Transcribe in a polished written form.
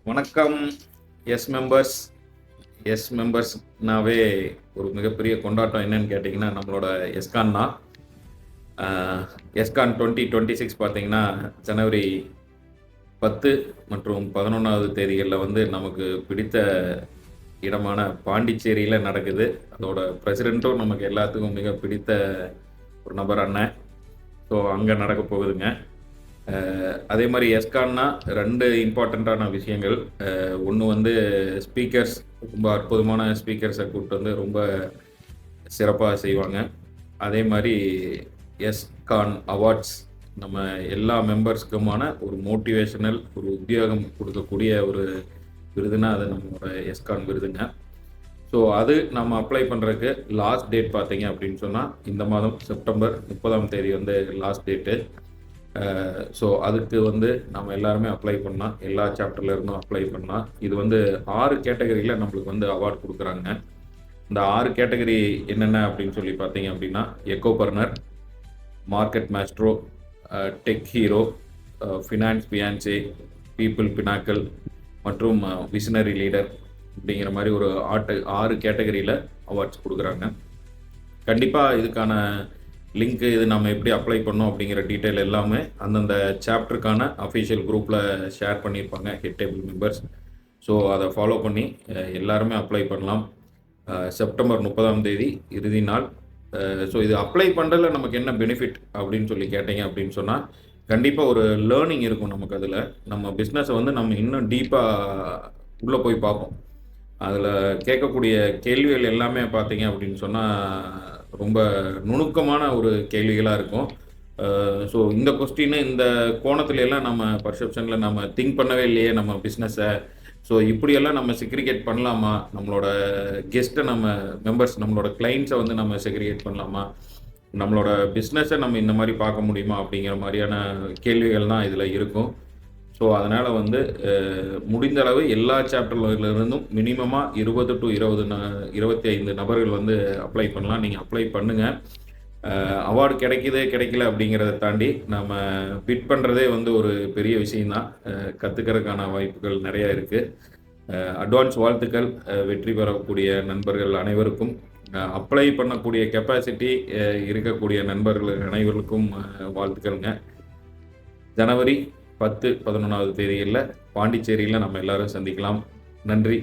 வணக்கம். S members. S மெம்பர்ஸ்னாவே ஒரு மிகப்பெரிய கொண்டாட்டம் என்னன்னு கேட்டிங்கன்னா நம்மளோட எஸ்கான் தான். எஸ்கான் 2026 பார்த்தீங்கன்னா ஜனவரி 10 மற்றும் 11வது தேதிகளில் வந்து நமக்கு பிடித்த இடமான பாண்டிச்சேரியில் நடக்குது. அதோட பிரசிடெண்ட்டும் நமக்கு எல்லாத்துக்கும் மிக பிடித்த ஒரு நபர் அண்ணன். ஸோ அங்கே நடக்க போகுதுங்க. அதே மாதிரி எஸ்கான்னா 2 இம்பார்ட்டண்ட்டான விஷயங்கள். ஒன்று வந்து ஸ்பீக்கர்ஸ், ரொம்ப அற்புதமான ஸ்பீக்கர்ஸை கூப்பிட்டு வந்து ரொம்ப சிறப்பாக செய்வாங்க. அதே மாதிரி எஸ்கான் அவார்ட்ஸ் நம்ம எல்லா மெம்பர்ஸ்க்குமான ஒரு மோட்டிவேஷனல், ஒரு உத்வேகம் கொடுக்கக்கூடிய ஒரு விருதுனா அது நம்மளோட எஸ்கான் விருதுங்க. ஸோ அது நம்ம அப்ளை பண்ணுறதுக்கு லாஸ்ட் டேட் பார்த்தீங்க அப்படின்னு சொன்னால் இந்த மாதம் செப்டம்பர் 30ஆம் தேதி வந்து லாஸ்ட் டேட்டு. ஸோ அதுக்கு வந்து நம்ம எல்லாருமே அப்ளை பண்ணலாம். எல்லா சாப்டர்ல இருந்தும் அப்ளை பண்ணலாம். இது வந்து 6 கேட்டகரியில் நம்மளுக்கு வந்து அவார்ட் கொடுக்குறாங்க. இந்த 6 கேட்டகரி என்னென்ன அப்படின்னு சொல்லி பார்த்தீங்க அப்படின்னா eco burner, market maestro, tech hero, finance Beyonce, people pinnacle மற்றும் விஷனரி லீடர் அப்படிங்கிற மாதிரி ஒரு 6 கேட்டகரியில் அவார்ட்ஸ் கொடுக்குறாங்க. கண்டிப்பாக இதுக்கான லிங்க்கு, இது நம்ம எப்படி அப்ளை பண்ணோம் அப்படிங்கிற டீட்டெயில் எல்லாமே அந்தந்த சாப்டருக்கான அஃபிஷியல் குரூப்பில் ஷேர் பண்ணியிருப்பாங்க ஹெட் டேபிள் மெம்பர்ஸ். ஸோ அதை ஃபாலோ பண்ணி எல்லாருமே அப்ளை பண்ணலாம். செப்டம்பர் 30ஆம் தேதி இறுதி நாள். ஸோ இது அப்ளை பண்ணுறதுல நமக்கு என்ன பெனிஃபிட் அப்படின்னு சொல்லி கேட்டீங்க அப்படின்னு சொன்னால், கண்டிப்பாக ஒரு லேர்னிங் இருக்கும் நமக்கு. அதில் நம்ம பிஸ்னஸை வந்து நம்ம இன்னும் டீப்பாக உள்ளே போய் பார்ப்போம். அதில் கேட்கக்கூடிய கேள்விகள் எல்லாமே பார்த்தீங்க அப்படின்னு சொன்னால் ரொம்ப நுணுக்கமான ஒரு கேள்விகளாக இருக்கும். ஸோ இந்த கொஸ்டின் இந்த கோணத்துல எல்லாம் நம்ம பர்செப்ஷனில் நம்ம திங்க் பண்ணவே இல்லையே நம்ம பிஸ்னஸை. ஸோ இப்படியெல்லாம் நம்ம செக்ரிகேட் பண்ணலாமா? நம்மளோட கெஸ்ட்டை, நம்ம மெம்பர்ஸ், நம்மளோட கிளைண்ட்ஸை வந்து நம்ம செக்ரிகேட் பண்ணலாமா? நம்மளோட பிஸ்னஸை நம்ம இந்த மாதிரி பார்க்க முடியுமா? அப்படிங்கிற மாதிரியான கேள்விகள் தான் இதில் இருக்கும். ஸோ அதனால் வந்து முடிந்த அளவு எல்லா சாப்டர்லேருந்தும் மினிமமாக 20 to 25 நபர்கள் வந்து அப்ளை பண்ணலாம். நீங்கள் அப்ளை பண்ணுங்கள். அவார்டு கிடைக்குது கிடைக்கல அப்படிங்கிறத தாண்டி நம்ம பிட் பண்ணுறதே வந்து ஒரு பெரிய விஷயந்தான். கற்றுக்கிறதுக்கான வாய்ப்புகள் நிறையா இருக்குது. அட்வான்ஸ் வாழ்த்துக்கள். வெற்றி பெறக்கூடிய நண்பர்கள் அனைவருக்கும், அப்ளை பண்ணக்கூடிய கெப்பாசிட்டி இருக்கக்கூடிய நண்பர்கள் அனைவருக்கும் வாழ்த்துக்கள்ங்க. ஜனவரி 10, 11வது தேதிகளில் பாண்டிச்சேரியில் நம்ம எல்லாரும் சந்திக்கலாம். நன்றி.